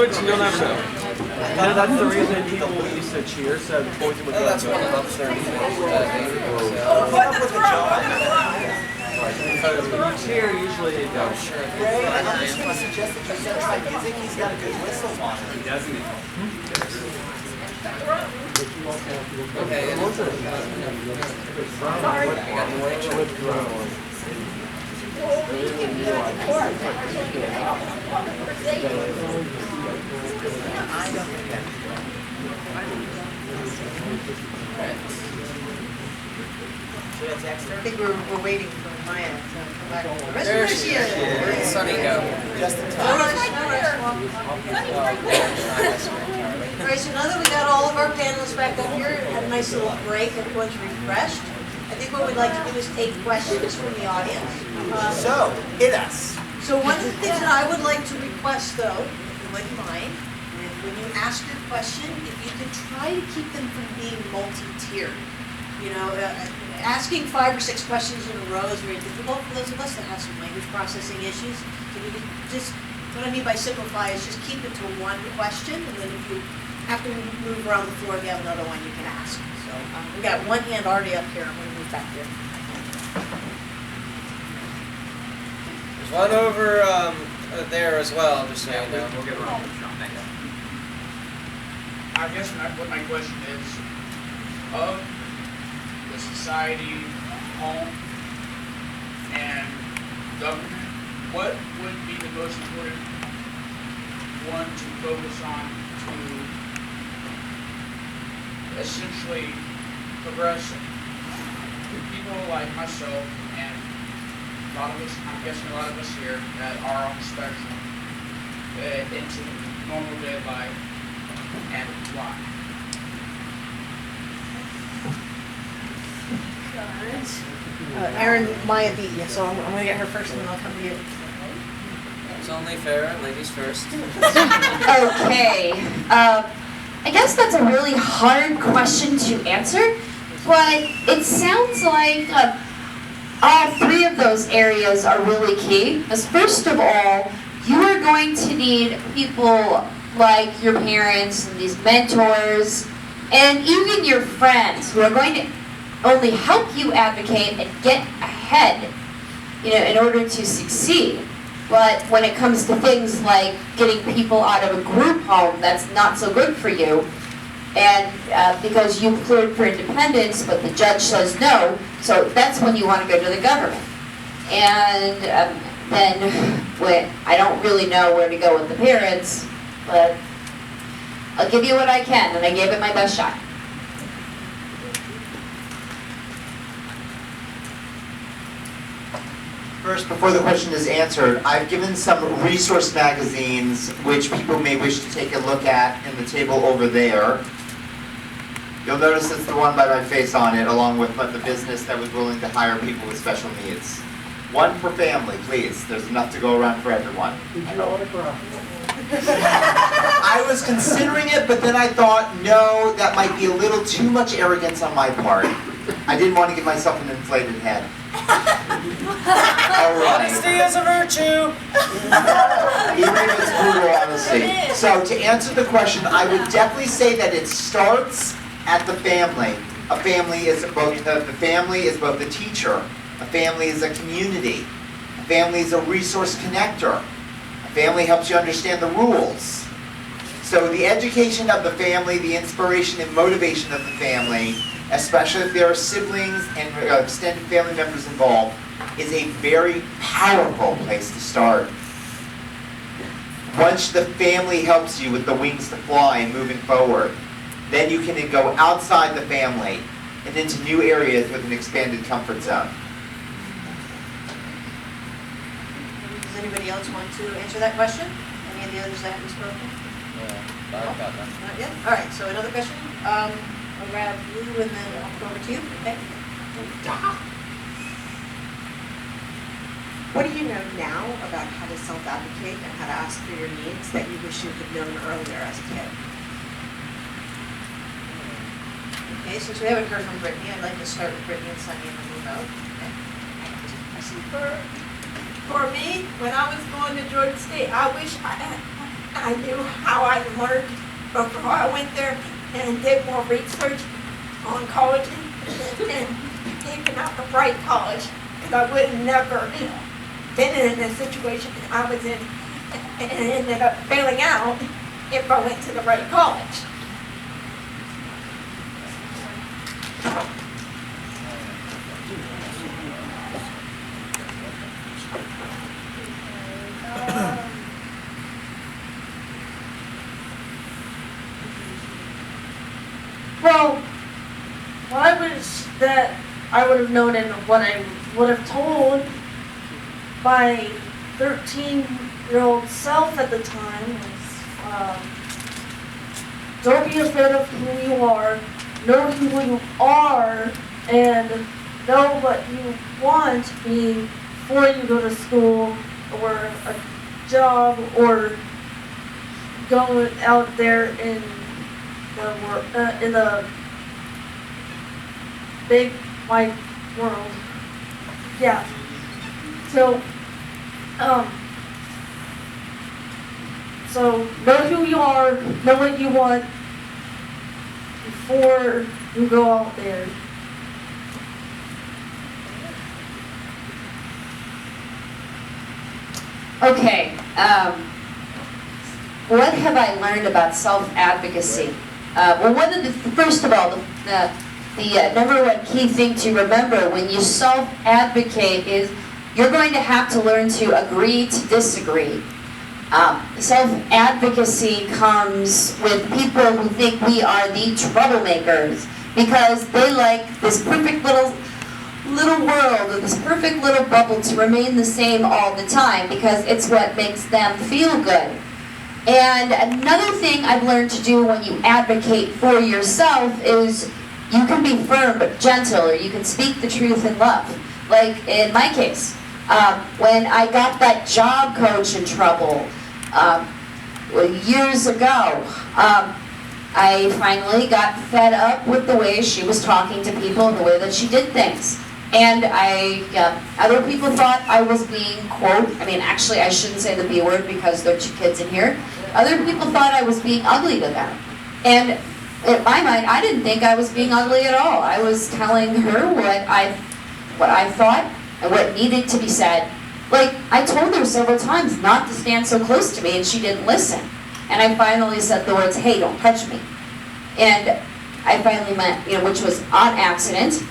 which you'll never know. That's the reason people used to cheer, so the boys would go. That's one of upstairs. Because when you cheer, usually it goes. Ray, I'm just going to suggest that you set aside music. He's got a good whistle on him. He doesn't. Okay. I think we're waiting for Maya to come back. There she is. Where did Sunny go? Just in No time. rush, no rush. All right, so now that we got all of our panelists back up here, had a nice little break, everyone's refreshed. I think what we'd like to do is take questions from the audience. So, hit us. So one of the things that I would like to request, though, if you wouldn't mind, is when you ask your question, if you could try to keep them from being multi-tiered. You know, asking 5 or 6 questions in a row is very difficult for those of us that have some language processing issues. So we can just, what I mean by simplify is just keep it to one question, and then if you have to move around the floor, if you have another one, you can ask. So we've got one hand already up here. I'm going to move back here. There's one over there as well, just so you know. We'll get around. I guess what my question is, of the society, home, and government, what would be the most important one to focus on to essentially progress people like myself and a lot of us, I'm guessing a lot of us here that are on the spectrum into normal day life, and why? Erin, Maya beat you, so I'm going to get her first, and then I'll come to you. It's only fair, ladies first. Okay. I guess that's a really hard question to answer, but it sounds like all 3 of those areas are really key. Because first of all, you are going to need people like your parents and these mentors, and even your friends who are going to only help you advocate and get ahead, you know, in order to succeed. But when it comes to things like getting people out of a group home, that's not so good for you. And because you cleared for independence, but the judge says no, so that's when you want to go to the government. And then when I don't really know where to go with the parents, but I'll give you what I can, and I gave it my best shot. First, before the question is answered, I've given some resource magazines which people may wish to take a look at in the table over there. You'll notice it's the one by my face on it, along with the business that was willing to hire people with special needs. One per family, please. There's enough to go around for everyone. I was considering it, but then I thought, no, that might be a little too much arrogance on my part. I didn't want to give myself an inflated head. All right. Honesty is a virtue! Even if it's brutal honesty. So to answer the question, I would definitely say that it starts at the family. A family is both the family is both the teacher. A family is a community. A family is a resource connector. A family helps you understand the rules. So the education of the family, the inspiration and motivation of the family, especially if there are siblings and extended family members involved, is a very powerful place to start. Once the family helps you with the wings to fly and moving forward, then you can go outside the family and into new areas with an expanded comfort zone. Does anybody else want to answer that question? Any of the others that haven't spoken? I've got that. Not yet? All right, so another question. I'll grab you and then I'll go over to you. Okay. What do you know now about how to self-advocate and how to ask for your needs that you wish you had known earlier as a kid? Okay, since we haven't heard from Brittany, I'd like to start with Brittany and Sunny and then move out. Okay. I see. For me, when I was going to Georgia State, I wish I I knew how I learned before I went there and did more research on college and picking out the right college, because I would have never been in a situation I was in and ended up failing out if I went to the right college. Well, what I wish that I would have known and what I would have told my 13-year-old self at the time was, don't be afraid of who you are, know who you are, and know what you want before you go to school or a job or go out there in in the big wide world. Yeah. So, so know who you are, know what you want before you go out there. Okay, what have I learned about self-advocacy? Well, first of all, the number one key thing to remember when you self-advocate is you're going to have to learn to agree to disagree. Self-advocacy comes with people who think we are the troublemakers because they like this perfect little world or this perfect little bubble to remain the same all the time because it's what makes them feel good. And another thing I've learned to do when you advocate for yourself is you can be firm but gentle, or you can speak the truth in love. Like in my case, when I got that job coach in trouble years ago, I finally got fed up with the way she was talking to people and the way that she did things. And other people thought I was being, quote, actually I shouldn't say the B word because there are 2 kids in here. Other people thought I was being ugly to them. And in my mind, I didn't think I was being ugly at all. I was telling her what I thought and what needed to be said. Like, I told her several times not to stand so close to me, and she didn't listen. And I finally said the words, "Hey, don't touch me." And I finally meant, which was on accident.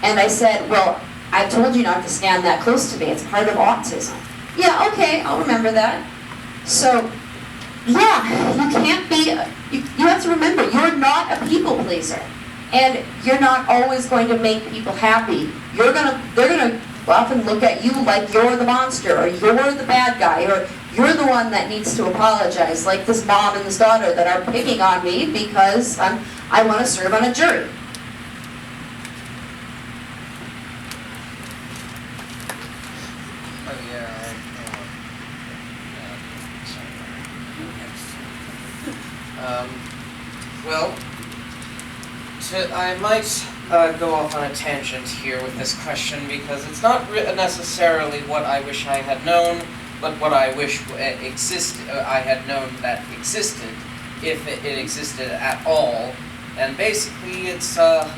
And I said, "Well, I told you not to stand that close to me. It's part of autism." "Yeah, okay, I'll remember that." So, yeah, you can't be, you have to remember, you're not a people pleaser. And you're not always going to make people happy. They're gonna often look at you like you're the monster, or you're the bad guy, or you're the one that needs to apologize, like this mom and this daughter that are picking on me because I want to serve on a jury. Well, I might go off on a tangent here with this question because it's not necessarily what I wish I had known, but what I wish I had known that existed, if it existed at all. And basically, it's more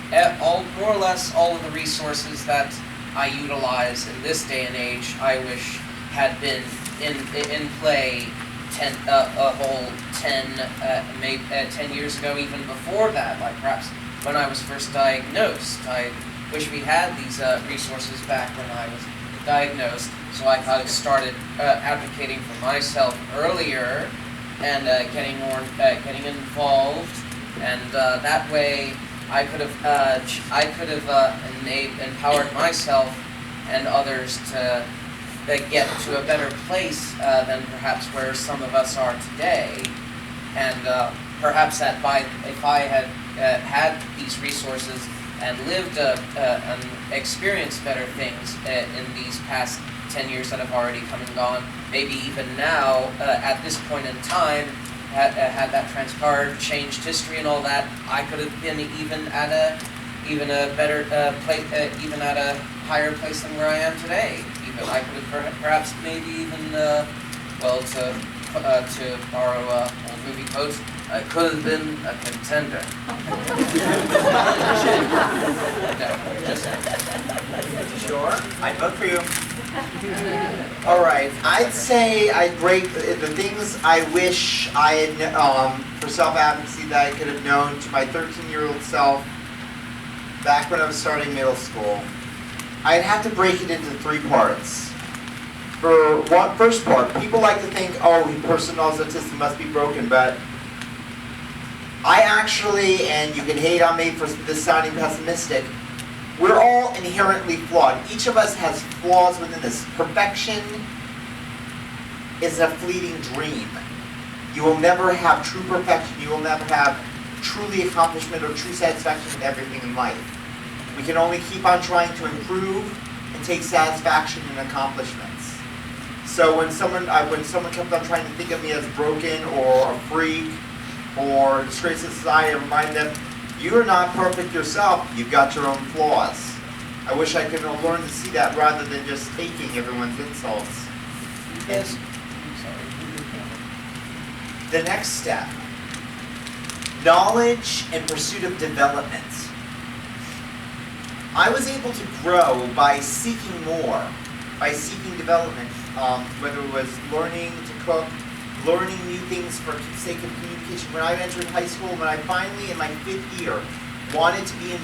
or less all of the resources that I utilize in this day and age. I wish had been in play a whole 10 years ago, even before that, like perhaps when I was first diagnosed. I wish we had these resources back when I was diagnosed, so I could have started advocating for myself earlier and getting involved, and that way I could have empowered myself and others to get to a better place than perhaps where some of us are today. And perhaps if I had had these resources and lived and experienced better things in these past 10 years that have already come and gone, maybe even now, at this point in time, had that transpired, changed history and all that, I could have been even at a better place, even at a higher place than where I am today. Even I could have perhaps maybe even to to borrow old movie quotes, I could have been a contender. No, just Sure, I'd vote for you. All right, I'd say I'd break the things I wish I had, for self-advocacy that I could have known to my 13-year-old self back when I was starting middle school. I'd have to break it into 3 parts. For one, first part, people like to think, oh, a person who's autistic must be broken, but I actually, and you can hate on me for this sounding pessimistic, we're all inherently flawed. Each of us has flaws within us. Perfection is a fleeting dream. You will never have true perfection. You will never have truly accomplishment or true satisfaction with everything in life. We can only keep on trying to improve and take satisfaction in accomplishments. So when someone kept on trying to think of me as broken or a freak or a disgrace to society, I remind them, you are not perfect yourself. You've got your own flaws. I wish I could have learned to see that rather than just taking everyone's insults. Yes. The next step, knowledge and pursuit of development. I was able to grow by seeking more, by seeking development, whether it was learning to cook, learning new things for the sake of communication. When I entered high school, when I finally, in my 5th year, wanted to be in